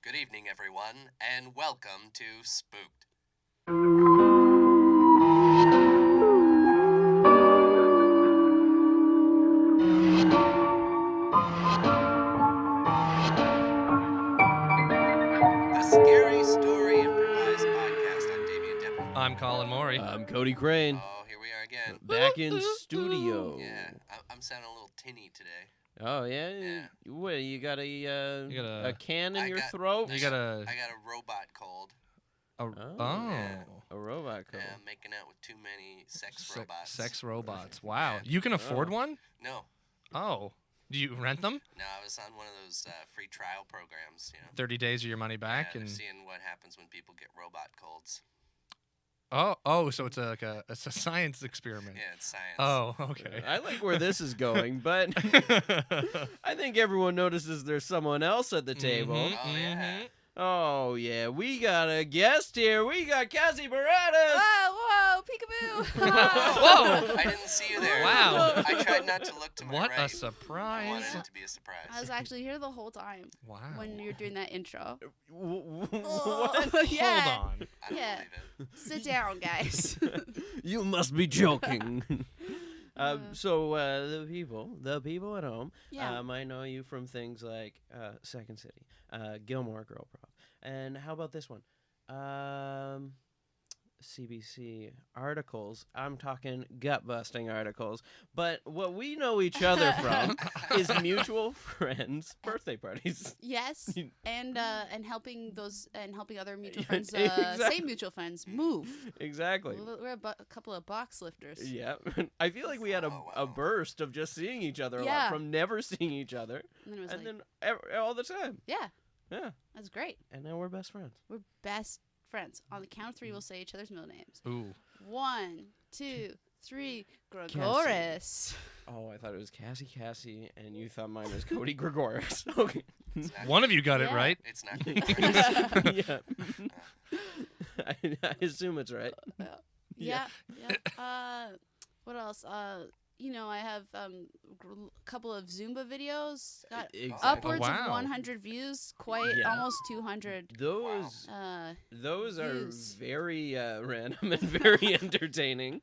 Good evening, everyone, and welcome to Spooked. The Scary Story Improvised Podcast. I'm Damien. I'm Colin Maury. I'm Cody Crane. Oh, here we are again. Back in studio. Yeah, I'm sounding a little tinny today. Oh yeah. Yeah. What? You got got a can in I your got- throat? You got I got a robot cold. Yeah. A robot cold. I'm making out with too many sex robots. Sex robots. Wow. Yeah. You can afford one? No, Oh. Do you rent them? no, I was on one of those free trial programs, 30 days of your money back? Yeah, and seeing what happens when people get robot colds. Oh, so it's it's a science experiment. Yeah, it's science. Oh, okay. I like where this is going, but I think everyone notices there's someone else at the table. Mhm, Oh, yeah. Oh yeah, we got a guest here. We got Cassie Barradas. Whoa, peekaboo! Whoa! I didn't see you there. Wow. I tried not to look to my What right. a I surprise. wanted it to be a surprise. I was actually here the whole time Wow. when you're doing that intro. What? Yeah. Hold on. I don't yeah. believe it. Sit down, guys. You must be joking. So the people at home, Yeah. I know you from things like Second City, Gilmore Girl Prop, and how about this one? CBC articles. I'm talking gut-busting articles. But what we know each other from is mutual friends' birthday parties. Yes, and helping other mutual friends, Exactly. same mutual friends, move. Exactly. We're a couple of box lifters. Yeah, I feel like we had a Oh, wow. burst of just seeing each other a lot, Yeah. from never seeing each other, And then it was and like, then all the time. yeah, Yeah, that's great. and now we're best friends. We're best friends. On the count of three, we'll say each other's middle names. Ooh. 1, 2, 3. Gregoris. Oh, I thought it was Cassie, and you thought mine was Cody Gregoris. Okay. It's not One of you got it Yeah. right. It's not good. Yeah. I assume it's right. Yeah. What else? I have a couple of Zumba videos. Got Exactly. upwards Oh, wow. of 100 views, quite Yeah. almost 200. Those Views. are very random and very entertaining.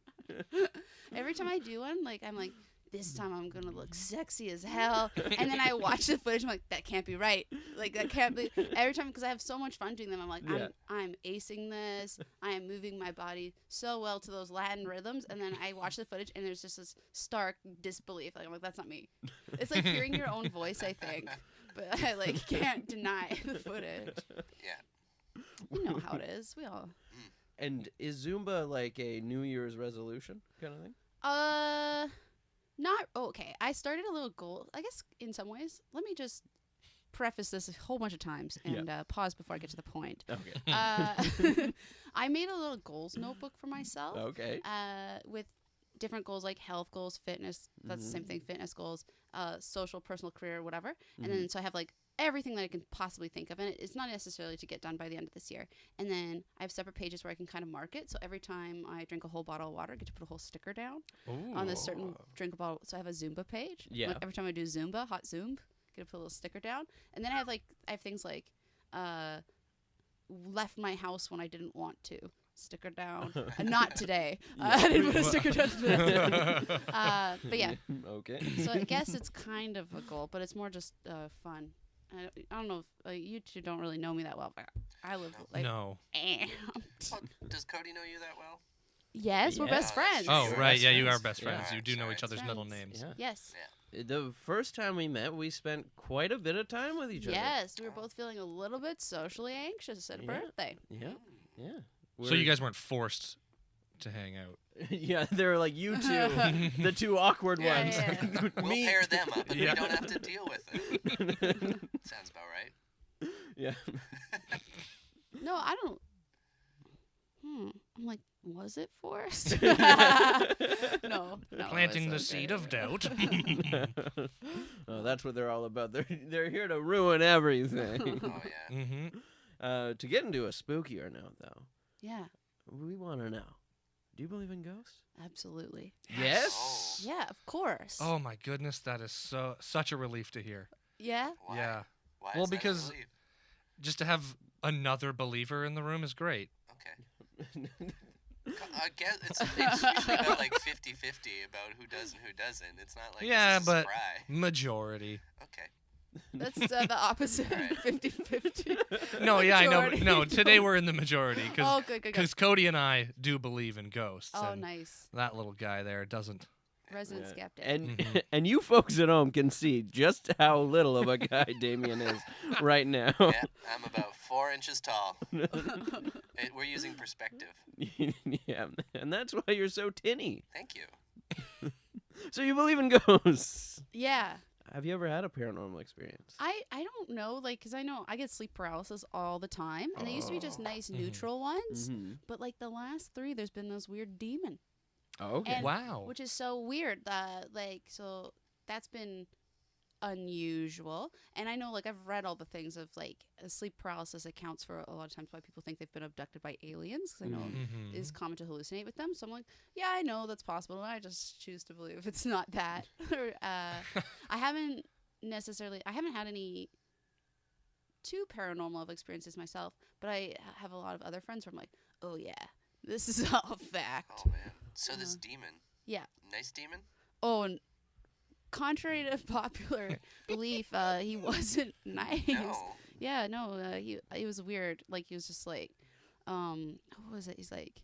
Every time I do one, I'm like, this time I'm gonna look sexy as hell. And then I watch the footage, I'm like, that can't be right. That can't be. Every time, because I have so much fun doing them, I'm like, Yeah. I'm acing this. I am moving my body so well to those Latin rhythms. And then I watch the footage, and there's just this stark disbelief. I'm like, that's not me. It's like hearing your own voice, I think. But I can't deny the footage. Yeah. You know how it is. We all. And is Zumba like a New Year's resolution kind of thing? Not okay. I started a little goal, I guess, in some ways. Let me just preface this a whole bunch of times and pause before I get to the point. Okay. I made a little goals notebook for myself. Okay. With different goals like health goals, fitness. That's the same thing. Fitness goals, social, personal, career, whatever. And then so I have everything that I can possibly think of, and it's not necessarily to get done by the end of this year. And then I have separate pages where I can kind of mark it. So every time I drink a whole bottle of water, I get to put a whole sticker down on this certain drink a bottle. So I have a Zumba page. Yeah. Every time I do Zumba, hot Zoom, get to put a little sticker down. And then I have things like left my house when I didn't want to. Sticker down. Not today. I didn't put a sticker down today. But yeah. Okay. So I guess it's kind of a goal, but it's more just fun. I don't know if you two don't really know me that well, but I live No. amped. Oh, does Cody know you that well? Yes, we're Yeah. best friends. Oh, You're right. best Yeah, you friends. are best friends. Yeah. You do know Sorry. each other's middle Friends. names. Yeah. Yes. The first time we met, we spent quite a bit of time with each other. Yes, we were both feeling a little bit socially anxious at a Yeah. birthday. Yeah. Yeah. So you guys weren't forced to hang out. Yeah, they're like you two, the two awkward Yeah, ones. yeah. We'll Me. pair them up, and Yeah. we don't have to deal with it. Sounds about right. Yeah. No, I don't. I'm like, was it forced? no. Planting the it's seed okay. of doubt. Oh, that's what they're all about. They're here to ruin everything. Oh yeah. Mm-hmm. To get into a spookier note, though, Yeah, we want to know: do you believe in ghosts? absolutely. Yes. Yeah, of course. Oh my goodness, that is such a relief to hear. Yeah. Why? Yeah. Why Well, is that a because- relief? just to have another believer in the room is great. Okay. I guess it's usually about like 50-50 about who does and who doesn't. It's not like Yeah, this is but spry. majority. Okay. That's the opposite Alright. of 50-50. No, yeah, I know. But Majority. no, today we're in the majority Oh, good. because Cody and I do believe in ghosts. Oh, and nice. that little guy there doesn't. Resident skeptic. And Mhm. and you folks at home can see just how little of a guy Damien is right now. Yeah, I'm about 4 inches tall. We're using perspective. Yeah, and that's why you're so tinny. Thank you. So you believe in ghosts? Yeah. Have you ever had a paranormal experience? I don't know, like, because I know I get sleep paralysis all the time, and they used to be just nice, neutral ones. Mm-hmm. But, like, the last 3, there's been this weird demon, Oh, okay. And- Wow. which is so weird. So that's been unusual. And I know, like, I've read all the things of, like, sleep paralysis accounts for a lot of times why people think they've been abducted by aliens, because I know Mhm. it is common to hallucinate with them. So I'm like, yeah, I know that's possible, and I just choose to believe it's not that. I haven't had any too paranormal of experiences myself, but I have a lot of other friends where I'm like, oh yeah, this is all fact. Oh man. So this demon. Yeah. Nice demon. Oh, and contrary to popular belief, he wasn't nice. No. Yeah, no, he was weird. Like, he was just like, what was it? He's like,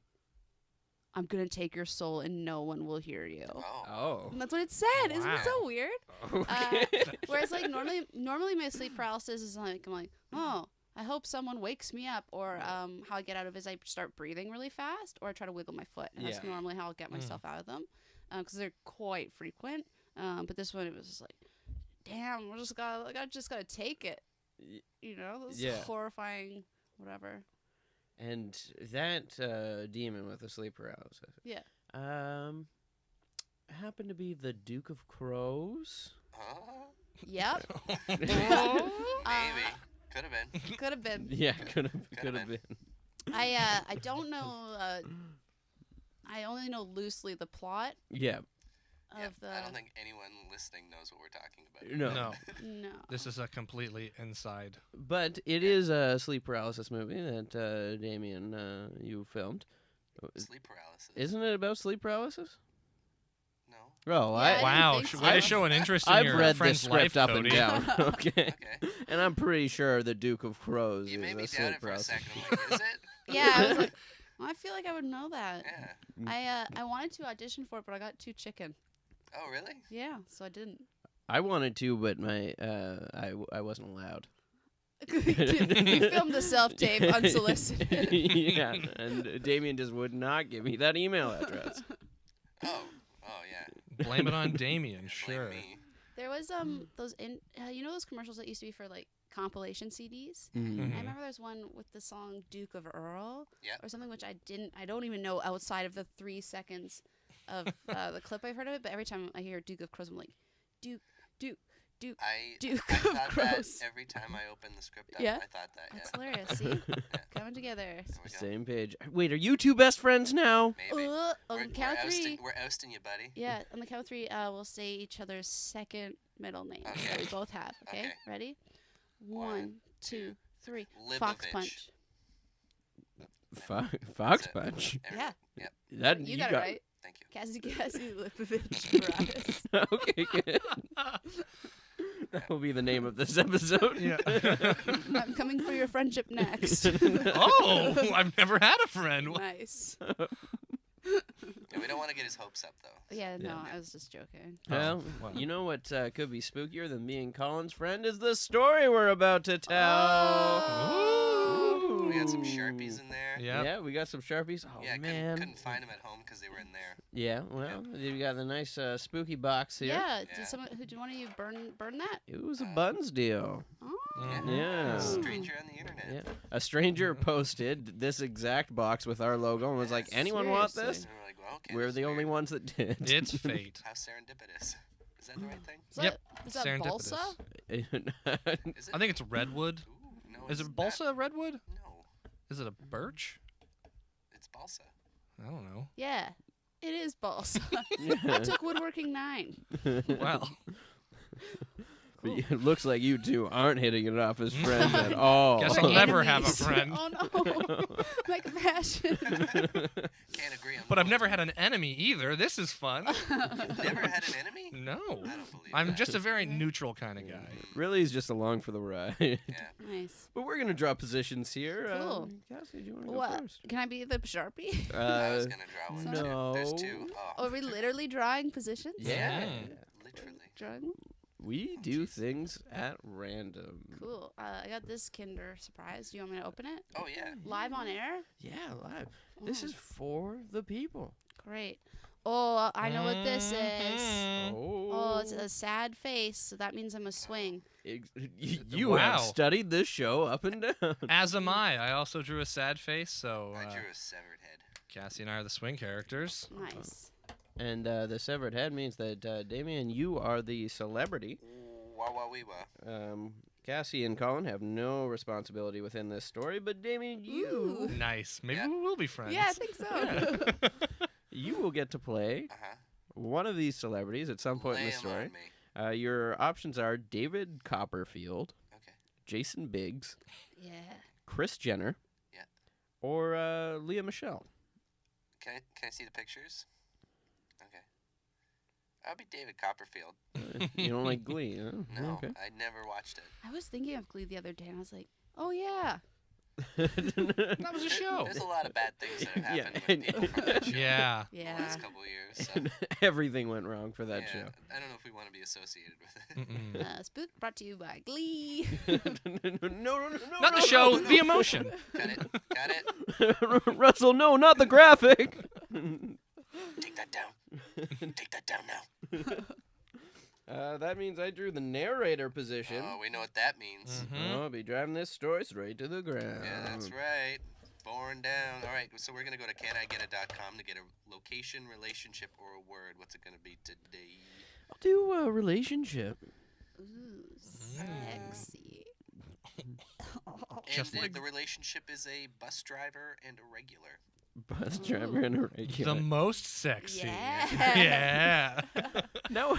I'm gonna take your soul and no one will hear you. Oh. Oh. And that's what it said. Isn't it Wow. so weird? Okay. Whereas, like, normally my sleep paralysis is like, I'm like, oh, I hope someone wakes me up, or how I get out of it is I start breathing really fast, or I try to wiggle my foot, and that's Yeah. normally how I'll get myself out of them, because they're quite frequent. But this one, it was just like, damn, I just gotta take it. You know, this Yeah. horrifying, whatever. And that demon with the sleep paralysis. Yeah. Happened to be the Duke of Crows. Huh? Yep. Maybe. Could have been. Could have been. Yeah, could have been. been. I don't know. I only know loosely the plot Yeah. Yeah, of the. I don't think anyone listening knows what we're talking about. No. No, No. this is a completely inside. But it is a sleep paralysis movie that Damien you filmed. Sleep paralysis. Isn't it about sleep paralysis? No. Oh, Yeah, I I didn't Wow, think way so. to show an interest in I've your read the friend's script life, up and Cody. down. Okay. Okay. And I'm pretty sure the Duke of Crows You is made a me doubt sleep it for a paralysis. second. I'm like, is it? Yeah, I was like, well, I feel like I would know that. Yeah. I wanted to audition for it, but I got too chicken. Oh, really? Yeah, so I didn't. I wanted to, but my I wasn't allowed. You filmed the self-tape unsolicited. Yeah, and Damien just would not give me that email address. Oh. Oh, yeah. Blame it on Damien, Blame sure. me. There was those you know those commercials that used to be for like compilation CDs. Mhm. I remember there's one with the song Duke of Earl Yeah. or something, which I don't even know outside of the 3 seconds of the clip I've heard of it. But every time I hear Duke of Crows, I'm like, Duke. I Duke I of thought Crows. that every time I opened the script up. Yeah? I thought that. That's Yeah. hilarious. See, coming together. There we go. Same page. Wait, are you two best friends now? Maybe. On We're, the count of 3. ousting, we're ousting you, buddy. Yeah, on the count of 3, we'll say each other's second middle name that Okay. we both have. Okay, Okay. ready? 1, 2, 3. Libovich. Fox Punch. Fox That's it. Punch. There we Yeah. go. Yep. That You got it right. Thank you. Cassie Lipovich Barradas. Okay, good. That will be the name of this episode. Yeah. I'm coming for your friendship next. Oh, I've never had a friend. Nice. Yeah, we don't want to get his hopes up, though. Yeah, no, Yeah. I was just joking. Well, wow. you know what could be spookier than being Colin's friend is the story we're about to tell. Ooh. We got some Sharpies in there. Yep. Yeah, we got some Sharpies. Oh, Yeah, man. couldn't find them at home because they were in there. Yeah, well, you got the nice spooky box here. Yeah, Yeah. did someone did one of you burn that? It was a buns deal. Oh. Mhm. Yeah. Stranger on the internet. Yeah. A stranger posted this exact box with our logo and was like, Yes. anyone want Seriously. this? And we're like, well, okay. We're this the is only weird. ones that did. It's fate. How serendipitous. Is that the right thing? Is Yep. that, is that Serendipitous. balsa? Is it? I think it's redwood. Ooh, no, Is it's it balsa not. redwood? No, Is it a birch? it's balsa. I don't know. Yeah, it is balsa. I Yeah. took woodworking 9. Well, Cool. It looks like you two aren't hitting it off as friends at all. Guess We're I'll never have a enemies. friend. Oh no, my compassion. Can't agree on But I've one. never had an enemy either. This is fun. Never had an enemy? No. I don't believe I'm that. just a very neutral kind of guy. Really, he's just along for the ride. Yeah. Nice. But we're gonna draw positions here. Cool. Cassie, do you want to go What? first? Can I be the Sharpie? I was gonna draw one no. too. There's two. Oh, Are we literally drawing positions? Yeah. literally. Drawing. We do things at random. Cool. I got this Kinder surprise. Do you want me to open it? Oh yeah. Live on air? Yeah, live. This Oh, is for the people. great. Oh, I know what this is. Mhm. Oh, it's a sad face, so that means I'm a swing. You Wow. have studied this show up and down. As am I. I also drew a sad face, so I drew a severed head. Cassie and I are the swing characters. Nice. And the severed head means that, Damien, you are the celebrity. Wah wah wee wah. Cassie and Colin have no responsibility within this story, but Damien, you Ooh. Nice. Maybe Yeah. we will be friends. Yeah, I think so. you will get to play Uh huh. one of these celebrities at some point in the story. Your options are David Copperfield, Okay. Jason Biggs, Yeah. Kris Jenner, Yeah. or Leah Michelle. Can I see the pictures? Okay. I'll be David Copperfield. You don't like Glee, huh? No, Okay. I never watched it. I was thinking of Glee the other day, and I was like, oh, yeah. That was a show. There's a lot of bad things that have Yeah. happened with people from that show Yeah. the Yeah. last couple of years. So, Everything went wrong for that yeah, I don't know if we want to be associated with it. Mm-mm. Spooked brought to you by Glee. show. no, Not the show, the emotion. Got it. Got it. Russell, no, not the graphic. Take that down. Take that down now. That means I drew the narrator position. Oh, we know what that means. Mhm. I'll be driving this story straight to the ground. Yeah, that's right. Born down. All right, so we're going to go to canigeta.com to get a location, relationship, or a word. What's it going to be today? I'll do a relationship. Ooh, sexy. Just And like- the relationship is a bus driver and a regular. Bus driver and a The regular. most sexy. Yeah. Yeah. Now,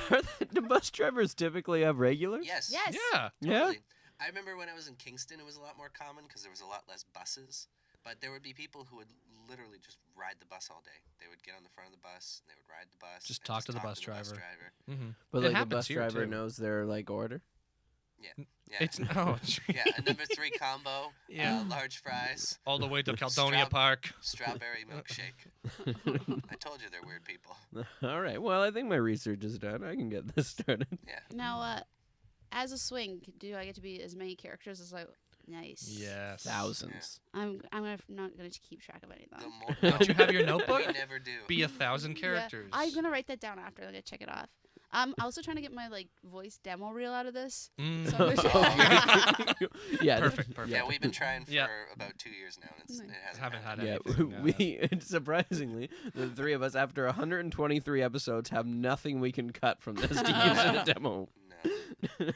do bus drivers typically have regulars? Yes. Yes. Yeah. Yeah? Totally. I remember when I was in Kingston, it was a lot more common because there was a lot less buses. But there would be people who would literally just ride the bus all day. They would get on the front of the bus, and they would ride the bus. Just and talk to the bus driver. Mm-hmm. But It like the happens bus here, driver too. knows their like order. Yeah. It's oh Yeah, a number 3 combo, Yeah. large fries, all the way to Caledonia Strap- Park. strawberry milkshake. I told you they're weird people. All right. Well, I think my research is done. I can get this started. Yeah. Now, as a swing, do I get to be as many characters as I... Nice. Yes. Thousands. I'm not going to keep track of any of The them. more, Don't you have your we notebook? never do. Be 1,000 characters. Yeah, I'm going to write that down after. I'm going to check it off. I'm also trying to get my voice demo reel out of this. Mm. So I'm gonna- Yeah. Perfect, perfect. Yeah, we've been trying for Yeah. about 2 years now, and it hasn't Haven't had Yeah, anything. we surprisingly, the three of us, after 123 episodes, have nothing we can cut from this to use in a demo. No.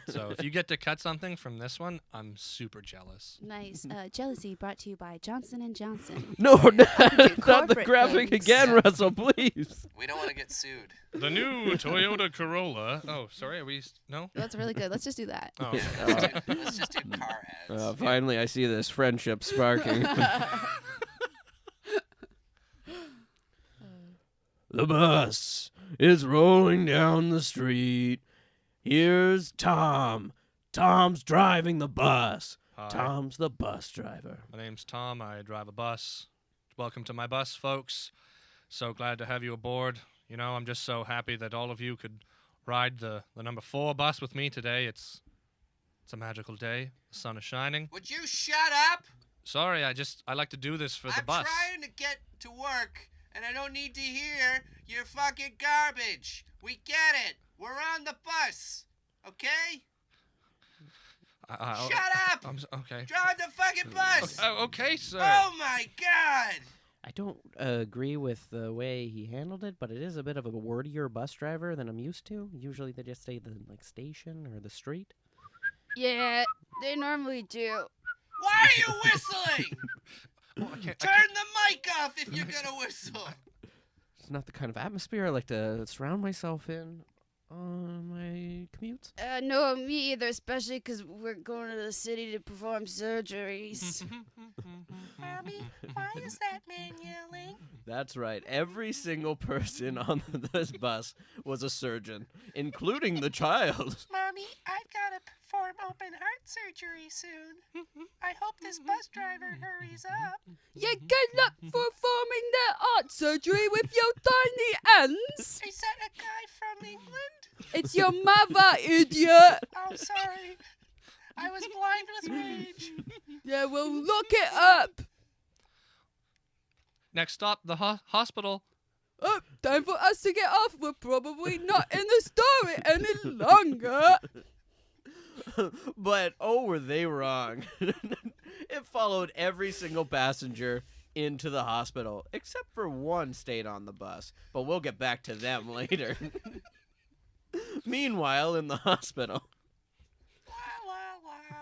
So if you get to cut something from this one, I'm super jealous. Nice. Jealousy brought to you by Johnson & Johnson. No, not the corporate graphic things. again, Yeah. Russell, please. We don't want to get sued. The new Toyota Corolla. Oh, sorry. Are we? No. That's really good. Let's just do that. Oh. okay. Let's just do car ads. Finally, I see this friendship sparking. The bus is rolling down the street. Here's Tom. Tom's driving the bus. Hi. Tom's the bus driver. My name's Tom. I drive a bus. Welcome to my bus, folks. So glad to have you aboard. You know, I'm just so happy that all of you could ride the number 4 bus with me today. It's a magical day. The sun is shining. Would you shut up? Sorry, I like to do this for the bus. I'm trying to get to work, and I don't need to hear your fucking garbage. We get it. We're on the bus, okay? Shut up! Okay. Drive the fucking bus! Okay, sir. Oh my god! I don't agree with the way he handled it, but it is a bit of a wordier bus driver than I'm used to. Usually they just say the station or the street. Yeah, they normally do. Why are you whistling? Oh, I can't. Turn the mic off if you're gonna whistle. It's not the kind of atmosphere I like to surround myself in. on my commutes? No, me either, especially because we're going to the city to perform surgeries. Mommy, why is that man yelling? That's right. Every single person on this bus was a surgeon, including the child. Mommy, I've got to perform open heart surgery soon. I hope this bus driver hurries up. Yeah, good luck performing that heart surgery with your tiny hands. Is that a guy from England? It's your mother, idiot. Oh, sorry. I was blind with rage. Yeah, well, look it up. Next stop, the hospital. Oh, time for us to get off. We're probably not in the story any longer. But, oh, were they wrong. It followed every single passenger into the hospital, except for one stayed on the bus. But we'll get back to them later. Meanwhile, in the hospital.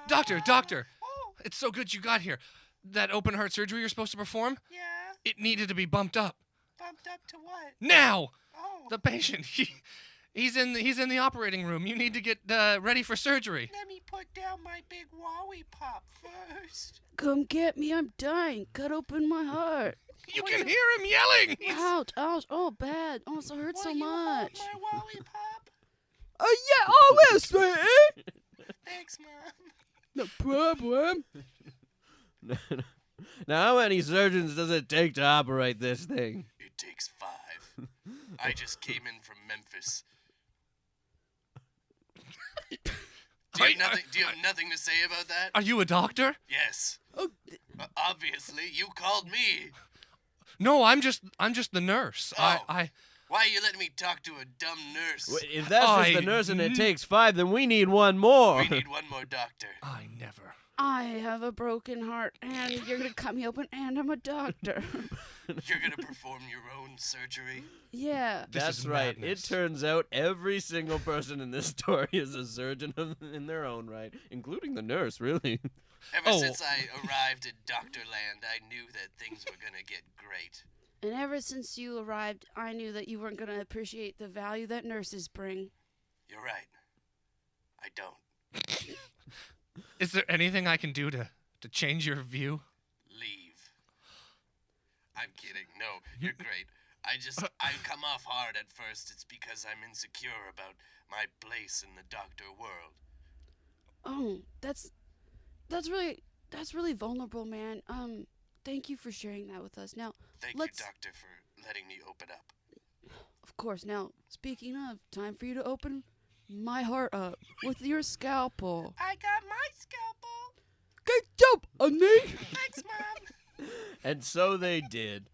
Doctor, Oh, it's so good you got here. That open heart surgery you're supposed to perform, yeah. it needed to be bumped up. Bumped up to what? Now! Oh, The patient, he's in the operating room. You need to get ready for surgery. let me put down my big wowie pop first. Come get me. I'm dying. Cut open my heart. You can hear him yelling. Ouch, ouch. Oh, bad. Oh, it hurts so Will you hold much. my wowie pop? Oh, yeah, I will, sweetie. Thanks, Mom. No problem. Now, how many surgeons does it take to operate this thing? It takes 5. I just came in from Memphis. Do you have nothing to say about that? Are you a doctor? Yes. Oh, Obviously, you called me. No, I'm just the nurse. Oh. I Why are you letting me talk to a dumb nurse? If that's just the nurse and it takes 5, then we need one more. We need one more doctor. I never. I have a broken heart, and you're going to cut me open, and I'm a doctor. You're gonna perform your own surgery? Yeah. This That's is right. madness. It turns out every single person in this story is a surgeon in their own right, including the nurse, really. Ever since I arrived in Doctorland, I knew that things were gonna get great. And ever since you arrived, I knew that you weren't going to appreciate the value that nurses bring. You're right. I don't. Is there anything I can do to change your view? Leave. I'm kidding. No, you're great. I come off hard at first. It's because I'm insecure about my place in the doctor world. Oh, that's really vulnerable, man. Thank you for sharing that with us. Now, Thank let's you, doctor, for letting me open up. Of course. Now, speaking of, time for you to open my heart up with your scalpel. I got my scalpel. Good job, honey. Thanks, Mom. And so they did.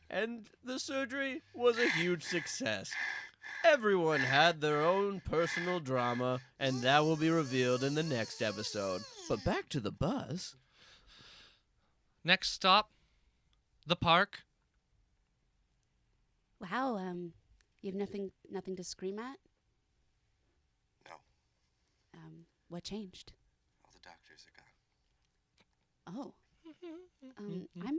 And the surgery was a huge success. Everyone had their own personal drama, and that will be revealed in the next episode. But back to the bus. Next stop, the park. Wow. You have nothing to scream at. No, What changed? all the doctors are gone. Oh. I'm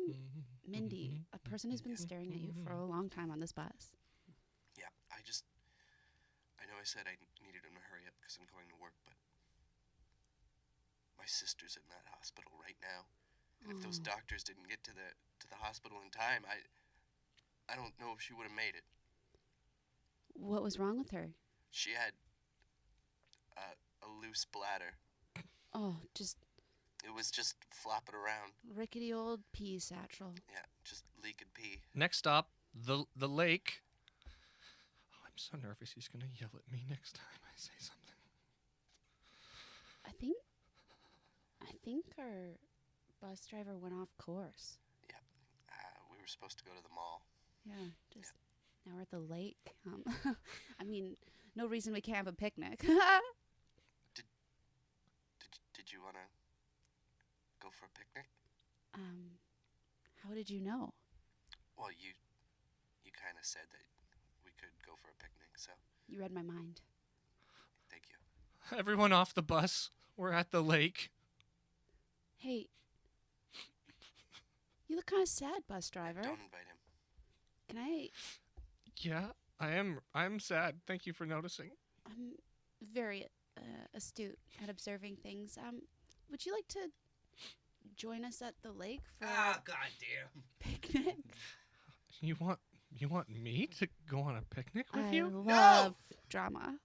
Mindy, a person who's been staring at you for a long time on this bus. Yeah, I know I said I needed him to hurry up because I'm going to work, but my sister's in that hospital right now. And if those doctors didn't get to the hospital in time, I don't know if she would have made it. What was wrong with her? She had a loose bladder. Oh, It was just flopping around. rickety old pea satchel. Yeah, just leaking pee. Next stop, the lake. Oh, I'm so nervous. He's gonna yell at me next time I say something. I think our bus driver went off course. Yeah, we were supposed to go to the mall. Yeah, now we're at the lake. I mean, no reason we can't have a picnic. Did you want to go for a picnic? How did you know? Well, you kind of said that we could go for a picnic, so You read my mind. thank you. Everyone off the bus. We're at the lake. Hey, you look kind of sad, bus driver. Don't invite him. Can I? Yeah, I am. I'm sad. Thank you for noticing. I'm very astute at observing things. Would you like to join us at the lake for a goddamn. picnic? You want me to go on a picnic with I you? love drama.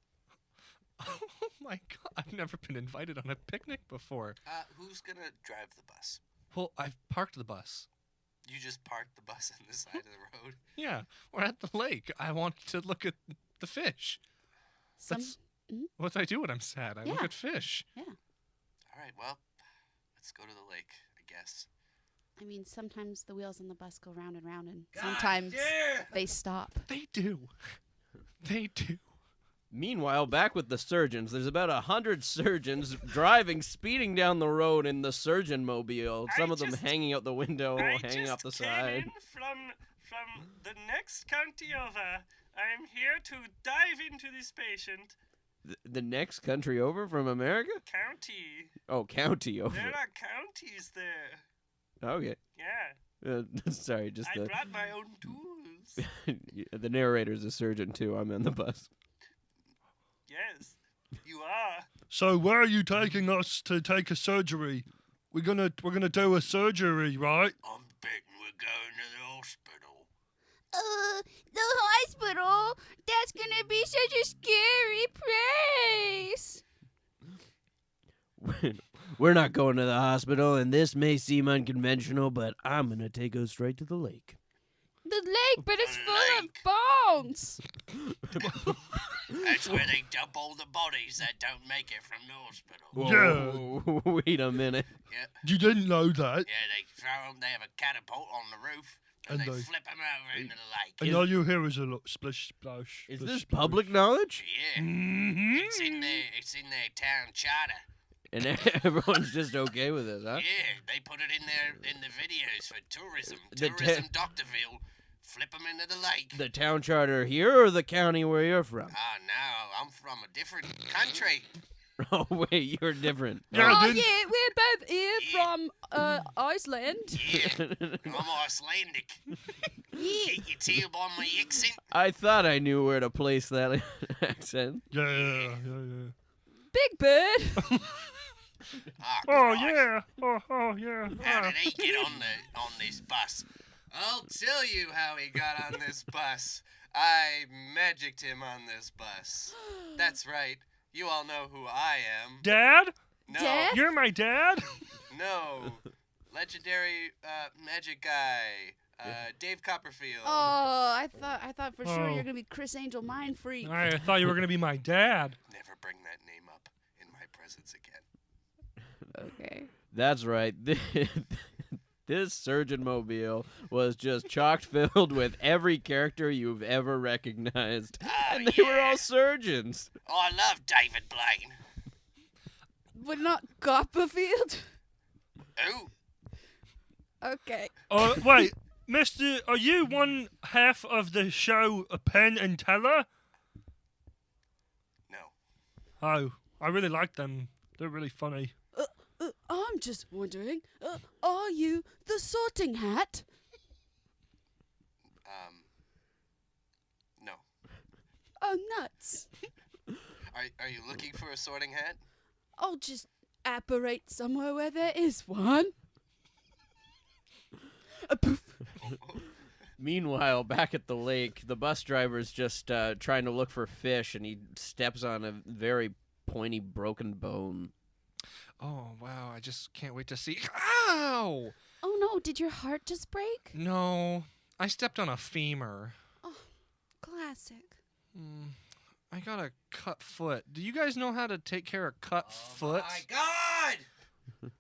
Oh my god, I've never been invited on a picnic before. Who's gonna drive the bus? Well, I've parked the bus. You just parked the bus on the side of the road. Yeah, we're at the lake. I want to look at the fish. That's what I do when I'm sad. I look Yeah. at fish. Yeah. All right, well, let's go to the lake, I guess. I mean, sometimes the wheels on the bus go round and round, and sometimes they stop. They do. They do. Meanwhile, back with the surgeons, there's about 100 surgeons driving, speeding down the road in the surgeon mobile. Some of them hanging out the window, hanging off the side. From the next county over. I'm here to dive into this patient. The next country over from America? County. Oh, county over. There are counties there. Okay. Yeah. Sorry, just I brought my own tools. the narrator's a surgeon too. I'm on the bus. Yes, you are. So where are you taking us to take a surgery? We're gonna do a surgery, right? I'm betting we're going to the hospital. The hospital? That's gonna be such a scary place. We're not going to the hospital, and this may seem unconventional, but I'm gonna take us straight to the lake. The lake, but it's full of bones. That's where they dump all the bodies that don't make it from the hospital. Whoa, wait a minute. Yeah, You didn't know that. yeah, they throw them, they have a catapult on the roof, and And they they- flip them over into the lake. And all you hear is a lot splish splash. Is splish, this splash. public knowledge? Yeah, Mm-hmm. it's in their town charter. And everyone's just okay with it, huh? Yeah, they put it in the videos for tourism. The Tourism Doctorville. Flip them into the lake. The town charter here or the county where you're from? No, I'm from a different country. Oh, wait, you're different. Yeah, Oh, didn't- yeah, we're both here from Iceland. Yeah, I'm Icelandic. Yeah. Can't you tell by my accent? I thought I knew where to place that accent. Yeah. Big Bird. Oh Christ. yeah. Oh yeah. How did he get on this bus? I'll tell you how he got on this bus. I magicked him on this bus. That's right. You all know who I am. Dad? No, Dad? You're my dad? no. Legendary magic guy, Dave Copperfield. Oh, I thought for sure Oh. you're gonna be Chris Angel Mind Freak. I thought you were gonna be my dad. Never bring that name up in my presence again. Okay. That's right. This surgeon mobile was just chock filled with every character you've ever recognized. Oh, And they were yeah. all surgeons. Oh, I love David Blaine. But not Copperfield. Who? Okay. Wait, Mister, are you one half of the show Penn and Teller? No. Oh, I really like them. They're really funny. I'm just wondering, are you the Sorting Hat? No. Oh, nuts. Are you looking for a sorting hat? I'll just apparate somewhere where there is one. Poof. Meanwhile, back at the lake, the bus driver's just trying to look for fish, and he steps on a very pointy, broken bone. Oh, wow. I just can't wait to see. Ow! Oh no, did your heart just break? No. I stepped on a femur. Classic. I got a cut foot. Do you guys know how to take care of cut foot? My God!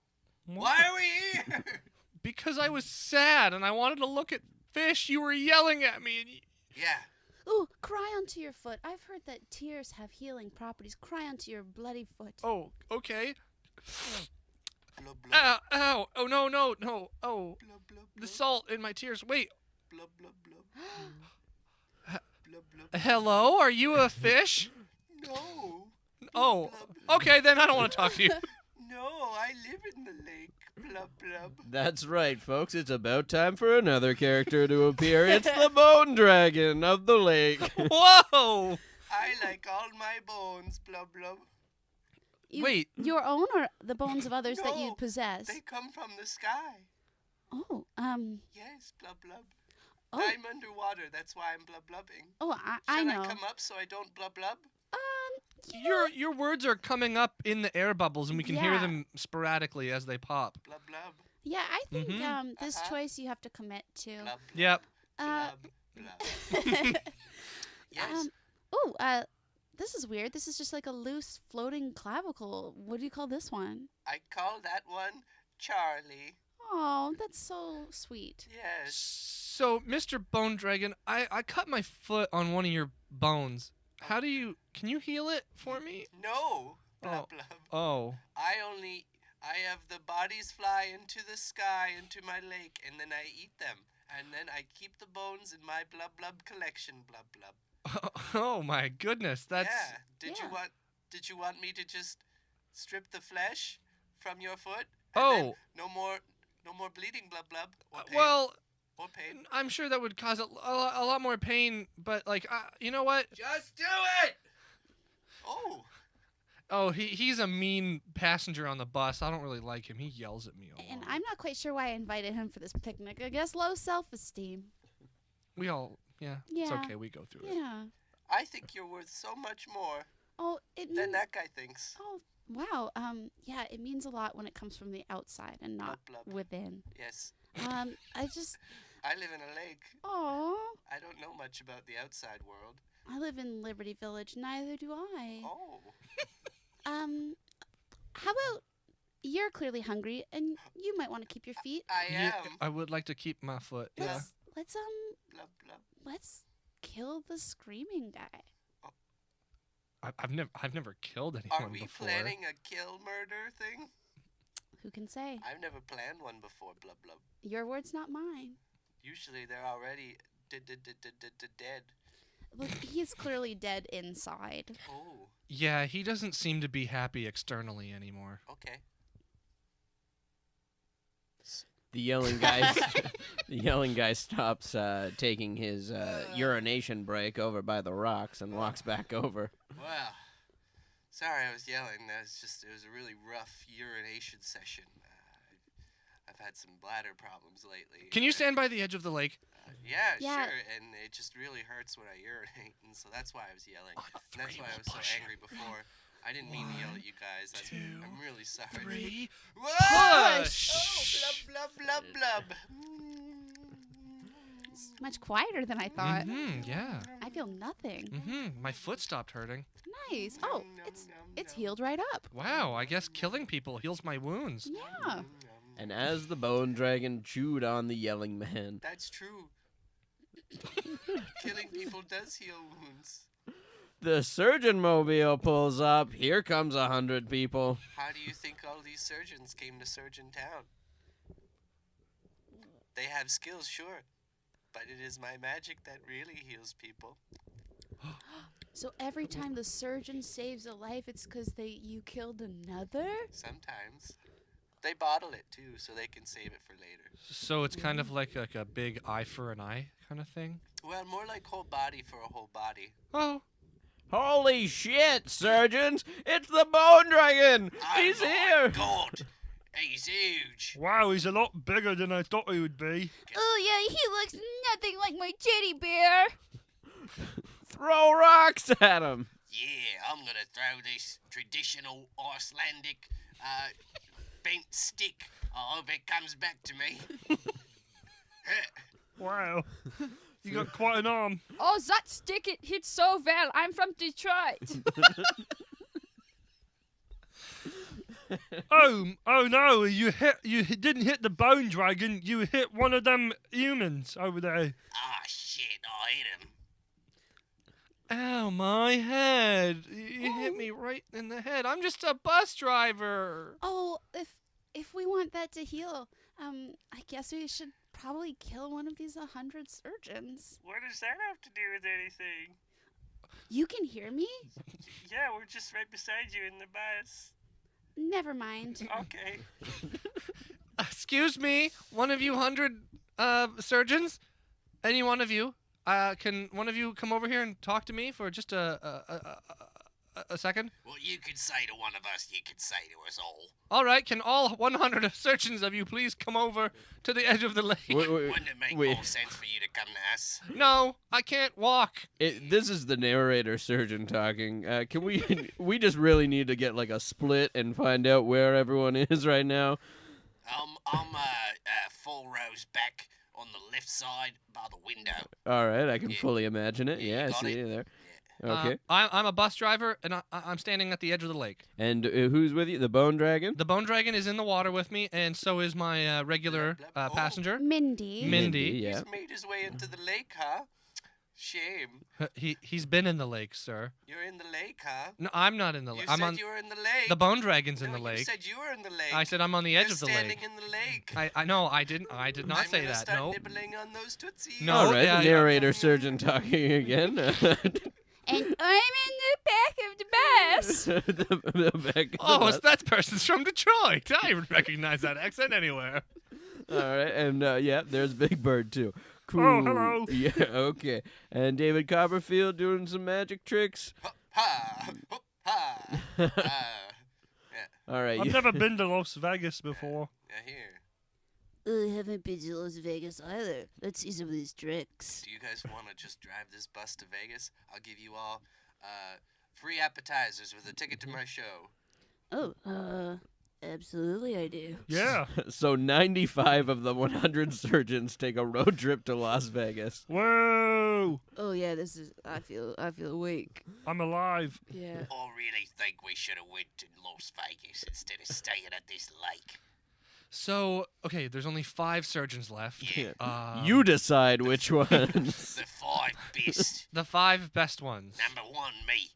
Why are we here? Because I was sad and I wanted to look at fish. You were yelling at me. And Yeah. Ooh, cry onto your foot. I've heard that tears have healing properties. Cry onto your bloody foot. Oh, okay. Blub, blub, Ow, ow. Oh, no, no, no. Oh, blub, blub, the blub, salt in my tears. Wait. blub, blub, blub. Blub, blub. Hello? Are you a fish? No. Oh, okay, then I don't want to talk to you. No, I live in the lake. Blub, blub. That's right, folks. It's about time for another character to appear. It's the Bone Dragon of the lake. Whoa! I like all my bones, blub blub. Wait. Your own or the bones of others that you No, possess? They come from the sky. Oh, Yes, blub blub. Oh. I'm underwater, that's why I'm blub blubbing. oh, I know. Should I come up so I don't blub blub? Your words are coming up in the air bubbles, and we can hear Yeah. them sporadically as they pop. Blub blub. Yeah, I think Mhm. this Uh-huh. choice you have to commit to. Blub blub. Yep. Uh, Blub blub. Yes. This is weird. This is just like a loose floating clavicle. What do you call this one? I call that one Charlie. Oh, that's so sweet. Yes. So, Mr. Bone Dragon, I cut my foot on one of your bones. Can you heal it for me? No. Blub Oh. blub. Oh. I have the bodies fly into the sky, into my lake, and then I eat them. And then I keep the bones in my blub blub collection, blub blub. Oh my goodness, that's Yeah. Yeah. Did you want me to just strip the flesh from your foot? And Oh. then no more bleeding, blub blub. Or pain. well, Or pain. I'm sure that would cause a lot more pain, but like you know what? Just do it. Oh. Oh, he's a mean passenger on the bus. I don't really like him. He yells at me a lot. And I'm not quite sure why I invited him for this picnic. I guess low self-esteem. We all it's Yeah. okay. We go through it. Yeah. I think you're worth so much more Oh, it means. than that guy thinks. Oh, wow. Yeah, it means a lot when it comes from the outside and not Blub, blub. within. Yes. I just. I live in a lake. Oh, I don't know much about the outside world. I live in Liberty Village. Neither do I. Oh. How about you're clearly hungry and you might want to keep your feet. I Yeah, am. I would like to keep my foot. Yeah. Let's Blub blub. let's kill the screaming guy. I've never killed Are anyone we before. planning a kill murder thing? Who can say? I've never planned one before, blub blub. Your words, not mine. Usually they're already dead. Look, he's clearly dead inside. Oh, Yeah, he doesn't seem to be happy externally anymore. okay. The yelling guy stops taking his urination break over by the rocks and walks back over. Well, sorry I was yelling. It was a really rough urination session. I've had some bladder problems lately. Can you stand by the edge of the lake? Yeah, Yeah. sure. And it just really hurts when I urinate, and so that's why I was yelling. On And that's three, why I we'll was so push angry before. I didn't mean to yell at you guys. I'm really sorry. 3. Whoa! Push! Oh, blub, blub, blub, blub. It's much quieter than I thought. Yeah. I feel nothing. My foot stopped hurting. Nice. Oh, Nom, nom, it's nom, nom. healed right up. Wow, I guess killing people heals my wounds. Yeah. And as the bone dragon chewed on the yelling man, That's true. Killing people does heal wounds. the surgeon mobile pulls up. Here comes 100 people. How do you think all these surgeons came to Surgeon Town? They have skills, sure, but it is my magic that really heals people. So every time the surgeon saves a life, it's because you killed another? Sometimes. They bottle it too, so they can save it for later. So it's kind of like a big eye for an eye kind of thing. Well, more like whole body for a whole body. Oh, Holy shit, surgeons! It's the bone dragon! He's Oh my here! God, he's huge. Wow, he's a lot bigger than I thought he would be. Oh, yeah, he looks nothing like my teddy bear. Throw rocks at him! Yeah, I'm gonna throw this traditional Icelandic bent stick. I hope it comes back to me. Wow. You got quite an arm. Oh, that stick, it hits so well. I'm from Detroit. Oh no, you didn't hit the bone dragon, you hit one of them humans over there. Ah, shit, I hit him. ow, my head. You hit me right in the head. I'm just a bus driver. Oh, if we want that to heal, I guess we should probably kill one of these 100 surgeons. What does that have to do with anything? You can hear me? Yeah, we're just right beside you in the bus. Never mind. Okay. Excuse me, one of you 100 surgeons? Any one of you? Can one of you come over here and talk to me for just a second? What you could say to one of us, you could say to us all. All right, can all 100 surgeons of you please come over to the edge of the lake? Wouldn't it make more sense for you to come to us? No, I can't walk. This is the narrator surgeon talking. Can we just really need to get like a split and find out where everyone is right now? I'm 4 rows back on the left side by the window. All right, I can fully imagine it. Yeah, Yeah, you I got see it? you there. Okay. I'm a bus driver, and I'm standing at the edge of the lake. And who's with you? The Bone Dragon? The bone dragon is in the water with me, and so is my regular Blah, blah, blah. passenger, Mindy. Mindy. Yeah. He's made his way into the lake, huh? Shame. He's been in the lake, sir. You're in the lake, huh? No, I'm not in the You lake. said I'm on you were in the lake. the bone dragon's No, in the you lake. said you were in the lake. I said I'm on the edge You're of the standing lake. in the lake. I know I did not I'm say gonna that. start No. nibbling on those tootsies. No, All right, yeah, the yeah. narrator surgeon talking again. And I'm in the back of the bus. the back of the Oh, bus. that person's from Detroit. I would recognize that accent anywhere. All right, and yeah, there's Big Bird too. Cool. Oh, hello. Yeah, okay. And David Copperfield doing some magic tricks. Ha, ha, ha, ha. All right. I've never been to Las Vegas before. Yeah, here. I haven't been to Las Vegas either. Let's see some of these tricks. Do you guys want to just drive this bus to Vegas? I'll give you all free appetizers with a ticket to my show. Oh, absolutely I do. Yeah. So 95 of the 100 surgeons take a road trip to Las Vegas. Whoa. Oh yeah, this is. I feel awake. I'm alive. Yeah. I really think we should have went to Las Vegas instead of staying at this lake. So, okay, there's only 5 surgeons left. Yeah. You decide which ones. The 5 best. The 5 best ones. Number 1, me.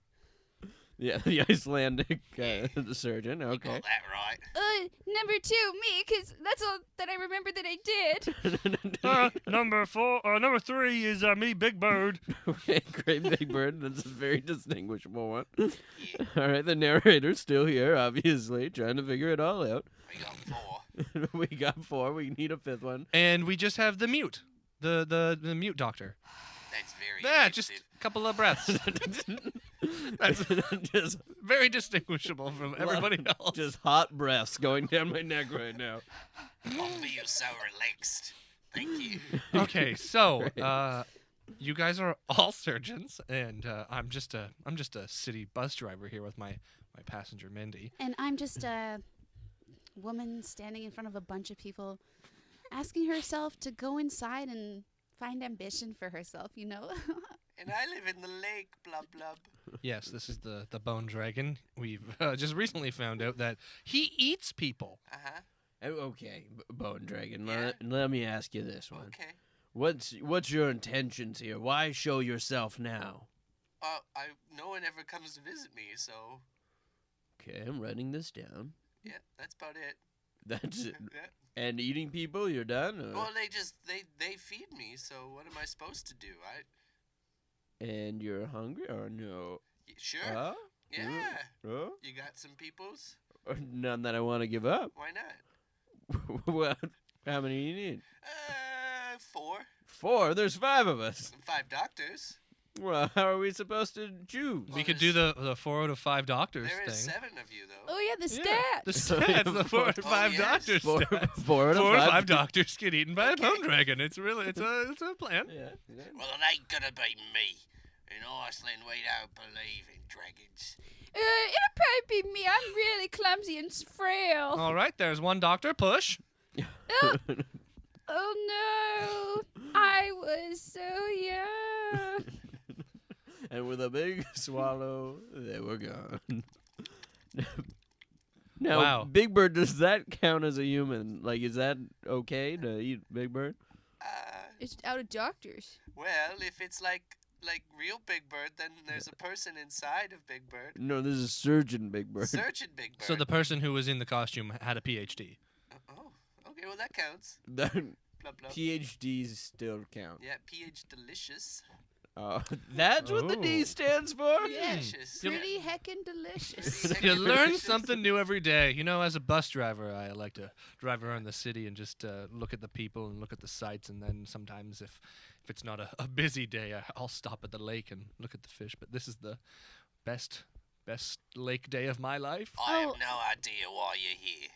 Yeah, the Icelandic surgeon. You Okay. got that right. Number 2, me, 'cause that's all that I remember that I did. Number 3 is me, Big Bird. Okay, great Big Bird. That's a very distinguishable one. Yeah, All right, the narrator's still here, obviously, trying to figure it all out. we got 4. We got 4. We need a 5th one. And we just have the mute. The mute doctor. That's very Yeah, just effective. a couple of breaths. That's just very distinguishable from everybody else. Just hot breaths going down my neck right now. I feel so relaxed. Thank you. Okay, so Great. you guys are all surgeons, and I'm just a city bus driver here with my passenger Mindy. And I'm just a woman standing in front of a bunch of people, asking herself to go inside and find ambition for herself. You know. And I live in the lake, blub blub. Yes, this is the bone dragon. We've just recently found out that he eats people. Uh-huh. Okay, Bone Dragon. Yeah. Let me ask you this one. Okay. What's your intentions here? Why show yourself now? No one ever comes to visit me, so Okay, I'm writing this down. yeah, that's about it. That's it. Yeah. And eating people, you're done? Or? Well, they feed me, so what am I supposed to do? And you're hungry or no? Sure. Huh? Yeah. Huh? You got some peoples? Or none that I want to give up. Why not? Well, how many do you need? 4. 4. There's 5 of us. And 5 doctors. Well, how are we supposed to choose? We could do the 4 out of 5 doctors There is thing. 7 of you, though. Oh yeah, the Yeah, stat. the stats, the 4 out of 5 yes. doctors. 4, stats. 4 out of 4 out of 5. 5 doctors get eaten by a Okay. bone dragon. It's a plan. Yeah. Well, it ain't gonna be me. In Iceland, we don't believe in dragons. It'll probably be me. I'm really clumsy and frail. All right, there's one doctor. Push. Oh no, I was so young. And with a big swallow, they were gone. Now, Wow. Big Bird, does that count as a human? Like, is that okay to eat Big Bird? It's out of doctors. Well, if it's like real Big Bird, then there's a person inside of Big Bird. No, this is Surgeon Big Bird. Surgeon Big Bird. So the person who was in the costume had a PhD. Oh, okay, well that counts. That Blah blah. PhDs still count. Yeah, PH delicious. That's what the D Oh. stands for? Delicious. Pretty heckin' delicious. Pretty You heckin' learn delicious. something new every day. You know, as a bus driver, I like to drive around the city and just look at the people and look at the sights. And then sometimes, if it's not a busy day, I'll stop at the lake and look at the fish. But this is the best lake day of my life. I have Oh. no idea why you're here.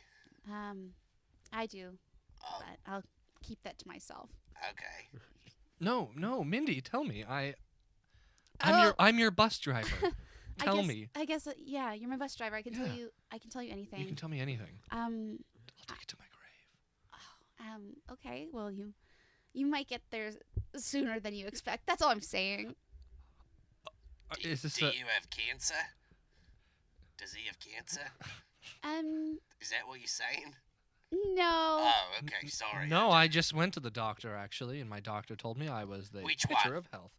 I do, Oh, but I'll keep that to myself. okay. No, Mindy, tell me. Oh. I'm your bus driver. Tell me. I guess yeah, you're my bus driver. I can tell Yeah. you. I can tell you anything. You can tell me anything. I'll take it to my grave. Okay. Well, you might get there sooner than you expect. That's all I'm saying. Is this Do a? you have cancer? Does he have cancer? Is that what you're saying? No. Oh, okay. Sorry. No, I just went to the doctor actually, and my doctor told me I was the Which picture one? of health.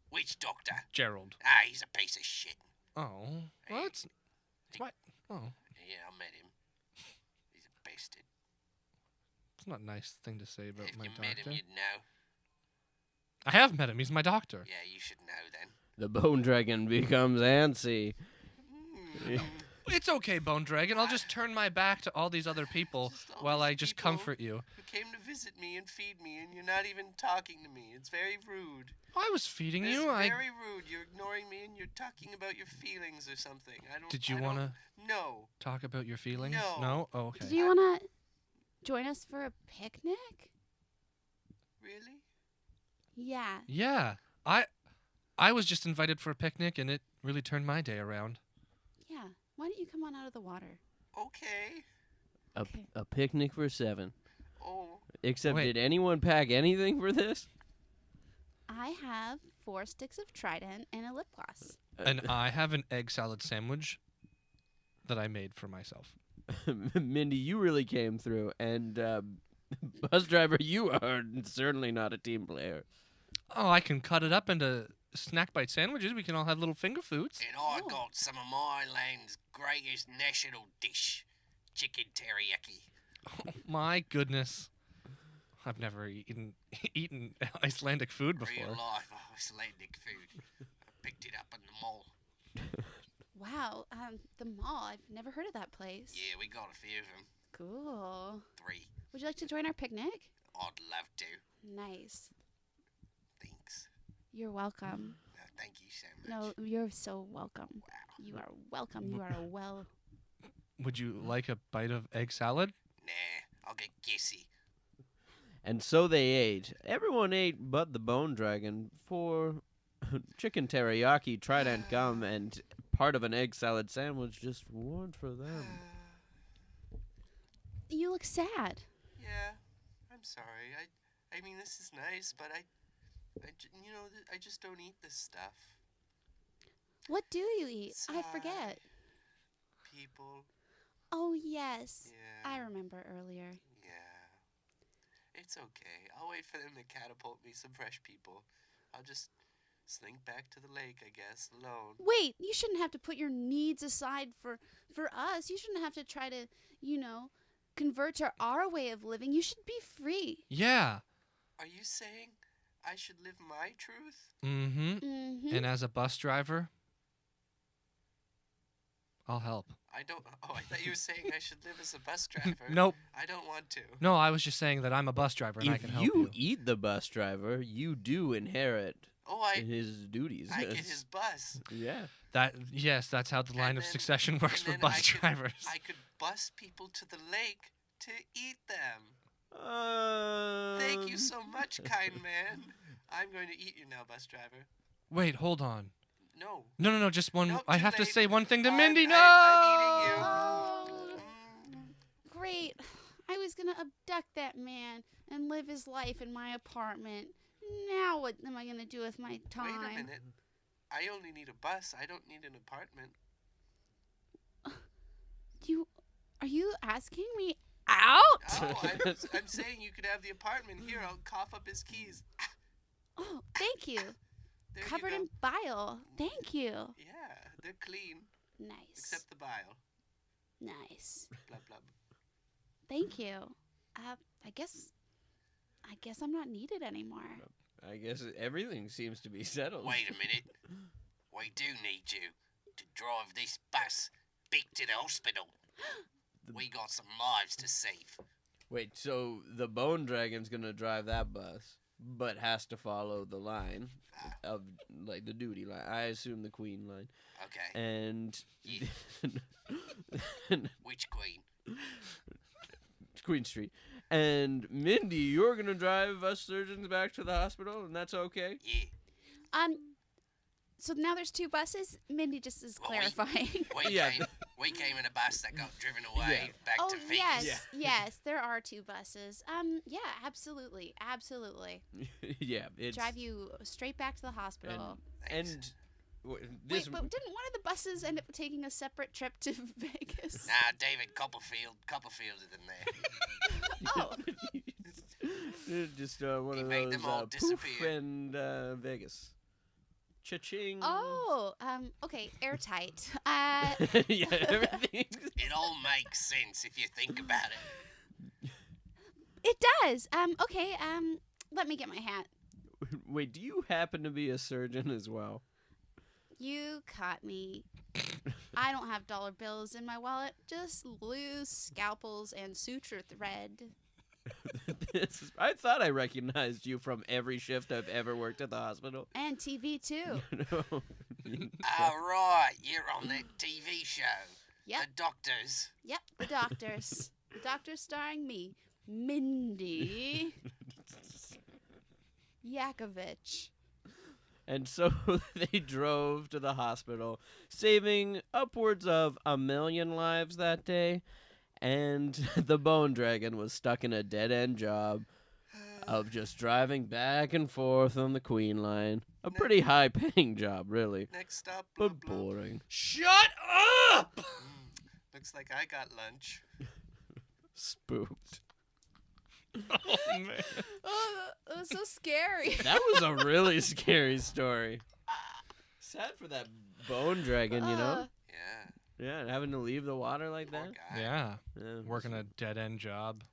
Which doctor? Gerald. Ah, he's a piece of shit. Oh, well, it's my. Oh, Yeah, I met him. He's a bastard. it's not a nice thing to say about If my you doctor. met him, you'd know. I have met him. He's my doctor. Yeah, you should know then. The bone dragon becomes antsy. It's okay, Bone Dragon. I'll just turn my back to all these other people Just all while these I just people comfort you. Who came to visit me and feed me, and you're not even talking to me. It's very rude. I was feeding It's you. very rude. You're ignoring me, and you're talking about your feelings or something. I don't. Did you I want to don't- No. talk about your feelings? No. Oh, okay. Do you wanna join us for a picnic? Really? Yeah. Yeah, I was just invited for a picnic, and it really turned my day around. Yeah. Why don't you come on out of the water? Okay. Okay. A picnic for 7. Oh. Except, Wait. did anyone pack anything for this? I have 4 sticks of Trident and a lip gloss. And I have an egg salad sandwich that I made for myself. Mindy, you really came through, and bus driver, you are certainly not a team player. Oh, I can cut it up into snack bite sandwiches. We can all have little finger foods. And I Oh. got some of my land's greatest national dish, chicken teriyaki. Oh, my goodness. I've never eaten Icelandic food Real before. life Icelandic food. I picked it up in the mall. Wow. The mall. I've never heard of that place. Yeah, we got a few of them. Cool. 3. Would you like to join our picnic? I'd love to. Nice. Thanks. You're welcome. No, thank you so much. No, you're so welcome. Wow. You are welcome. You are well. Would you like a bite of egg salad? Nah, I'll get Cassie. And so they ate. Everyone ate but the bone dragon for chicken teriyaki, trident gum, and part of an egg salad sandwich just weren't for them. You look sad. Yeah, I'm sorry. I mean, this is nice, but I just don't eat this stuff. What do you eat? I Sigh. forget. People. Oh, yes. Yeah. I remember earlier. Yeah. It's okay. I'll wait for them to catapult me some fresh people. I'll just slink back to the lake, I guess, alone. Wait, you shouldn't have to put your needs aside for us. You shouldn't have to try to, convert to our way of living. You should be free. Yeah. Are you saying I should live my truth? Mm-hmm. Mm-hmm. And as a bus driver, I'll help. I thought you were saying I should live as a bus driver. Nope. I don't want to. No, I was just saying that I'm a bus driver and I If can help you you. eat the bus driver, you do inherit Oh, his duties. I get his bus. Yeah. Yes, that's how the line And of then- succession works and for then bus I could- drivers. I could bus people to the lake to eat them. Thank you so much, kind man. I'm going to eat you now, bus driver. Wait, hold on. No. No, just one. Nope, I too have to late. say one thing to I'm- Mindy. No! I'm eating you. Oh, Mm. great. I was going to abduct that man and live his life in my apartment. Now what am I going to do with my time? Wait a minute. I only need a bus. I don't need an apartment. Are you asking me out? Oh, I'm saying you could have the apartment. Here, I'll cough up his keys. Oh, thank you. There Covered you go. in bile. Thank you. Yeah, they're clean, Nice. except the bile. Nice. Blub blub. Thank you. I guess I'm not needed anymore. I guess everything seems to be settled. Wait a minute. We do need you to drive this bus back to the hospital. We got some lives to save. Wait, so the Bone Dragon's gonna drive that bus, but has to follow the line of, like, the duty line. I assume the Queen line. Okay. And Yeah. Which queen? Queen Street. And Mindy, you're gonna drive us surgeons back to the hospital, and that's okay? Yeah. So now there's 2 buses. Mindy just is Well, clarifying. Yeah. We came in a bus that got driven away back Oh to Vegas. yes, yes, there are 2 buses. Yeah, absolutely. Yeah, it's Drive you straight back to the hospital. and this Wait, but didn't one of the buses end up taking a separate trip to Vegas? Nah, David Copperfield is in there. Oh, just one He of made those them all poof disappear. and Vegas. Cha-ching. oh, okay, airtight. Yeah, everything. It all makes sense if you think about it. It does. Okay. Let me get my hat. Wait, do you happen to be a surgeon as well? You caught me. I don't have dollar bills in my wallet. Just loose scalpels and suture thread. I thought I recognized you from every shift I've ever worked at the hospital. And TV too. No. All right, you're on that TV show. Yep. The doctors. Yep, the doctors. The doctors starring me, Mindy Yakovich. And so they drove to the hospital, saving upwards of 1 million lives that day. And the Bone Dragon was stuck in a dead-end job of just driving back and forth on the Queen line. A pretty high-paying job, really, Next stop, blah, but blah. boring. Shut up! Looks like I got lunch. Spooked. Oh, man. Oh, that was so scary. That was a really scary story. Sad for that Bone Dragon, you know? Yeah. Yeah, having to leave the water like Poor that. guy. Yeah, Yeah. working a dead-end job.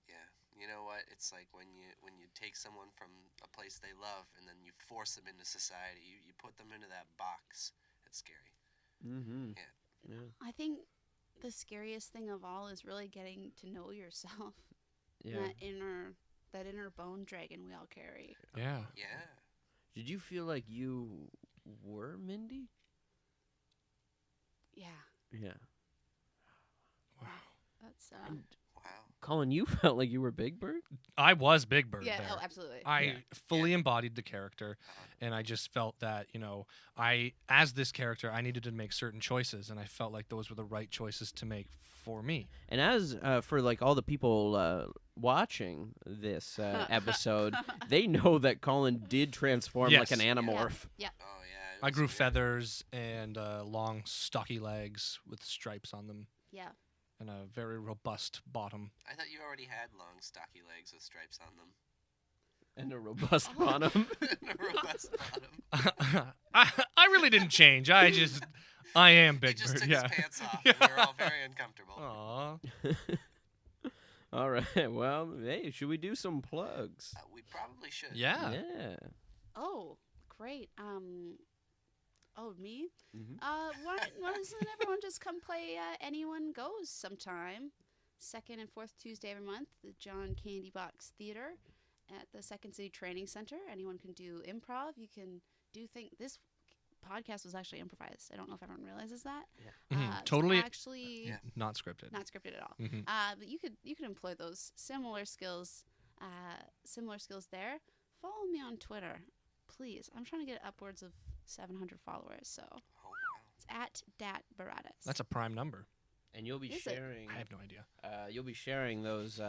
Yeah. You know what? It's like when you take someone from a place they love and then you force them into society. You put them into that box. It's scary. Mm-hmm. Yeah. Yeah. I think the scariest thing of all is really getting to know yourself. Yeah. That inner bone dragon we all carry. Yeah. Yeah. Did you feel like you were Mindy? Yeah, Yeah. that's And Wow. Colin, you felt like you were Big Bird? I was Big Bird yeah. there. Oh, absolutely. I Yeah. fully embodied the character, and I just felt that, as this character, I needed to make certain choices, and I felt like those were the right choices to make for me. And as for like all the people watching this episode, they know that Colin did transform like an Yes. animorph. Yeah. Oh yeah. it I was grew weird. feathers and long, stocky legs with stripes on them Yeah. and a very robust bottom. I thought you already had long, stocky legs with stripes on them. And a robust bottom. And a robust bottom. I really didn't change. I am He Big just Bird. took Yeah. his pants off. And we were all very uncomfortable. Aw. All right. Well, hey, should we do some plugs? We probably should. Yeah. Yeah. Oh, great. Oh, me? Mhm. Why doesn't everyone just come play Anyone Goes sometime? Second and fourth Tuesday every month, the John Candy Box Theater at the Second City Training Center. Anyone can do improv. You can do things. This podcast was actually improvised. I don't know if everyone realizes that. Mhm. It's Totally actually Yeah. not scripted. not scripted at all. Mhm. But you could employ those similar skills there. Follow me on Twitter, please. I'm trying to get upwards of 700 followers, so Oh wow. it's at Dat Barradas. That's a prime number. And you'll be Is it? sharing. I have no idea. You'll be sharing those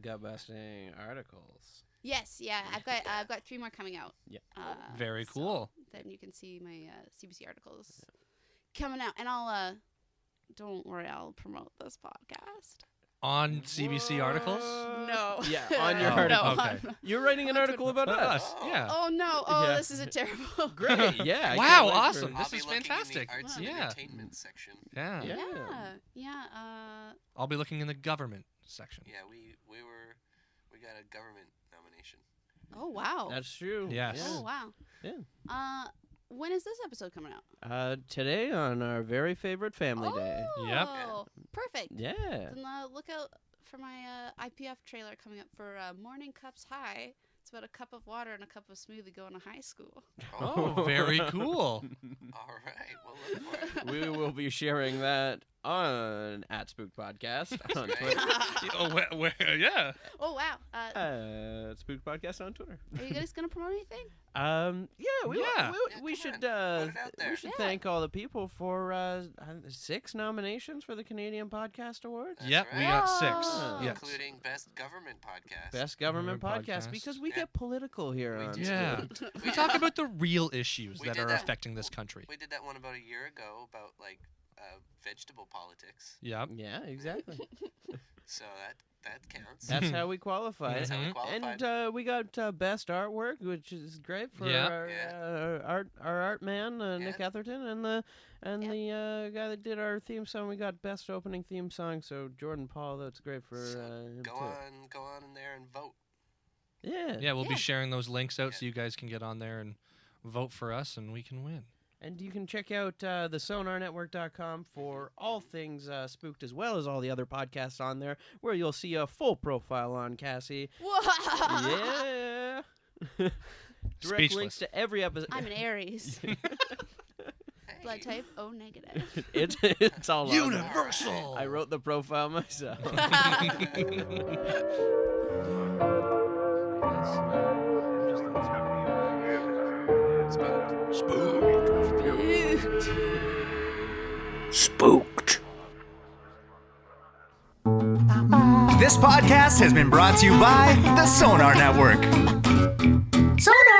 gut-busting articles. Yes, yeah. I've got 3 more coming out. Yeah. Very so cool. then you can see my CBC articles coming out, and I'll don't worry, I'll promote this podcast. On CBC articles? No. Yeah, on your Oh, article. No, okay. I'm- You're writing an article about us. Us. Yeah. Oh no! Oh, Yeah. this is a terrible. Great. Yeah. I Wow, can't wait for- awesome. I'll This be is looking fantastic. In the arts and Yeah. entertainment section. Yeah. Yeah. Yeah. I'll be looking in the government section. Yeah, we got a government nomination. Oh wow. That's true. Yes. Oh wow. Yeah. When is this episode coming out? Today on our very favorite family day. Yep. Oh, perfect. Yeah. Then look out for my IPF trailer coming up for Morning Cups High. It's about a cup of water and a cup of smoothie going to high school. Oh, very cool. All right. We'll look for it. We will be sharing that on @Spooked Podcast on Right. Twitter. where, yeah. Oh wow. Spooked Podcast on Twitter. Are you guys gonna promote anything? Yeah, we Yeah. Yeah, should come on, put it out there. we should Yeah. thank all the people for 6 nominations for the Canadian Podcast Awards. That's Yep, we right. got 6. Oh. Yes. Including Best Government Podcast. Best government Government podcast podcast. because we Yeah. get political here We on do. Yeah. Spooked. We talk about the real issues We that did are that- affecting this country. We did that one about a year ago about like vegetable politics. Yep. Yeah, exactly. So that counts. That's how we qualified. That's how we Mhm. qualified. And we got best artwork, which is great for Yeah. our art man Nick Yeah. Etherton, and the guy that did our theme song. We got best opening theme song. So Jordan Paul, that's great for So him go too. on in there and vote. Yeah. Yeah, we'll be Yeah. sharing those links out Yeah. so you guys can get on there and vote for us and we can win. And you can check out the sonarnetwork.com for all things Spooked, as well as all the other podcasts on there, where you'll see a full profile on Cassie. Whoa. Yeah. Direct links Speechless. to every episode. I'm an Aries. Hey. Blood type O negative. It's all on there. Universal. I wrote the profile myself. Spooked. This podcast has been brought to you by the Sonar Network. Sonar!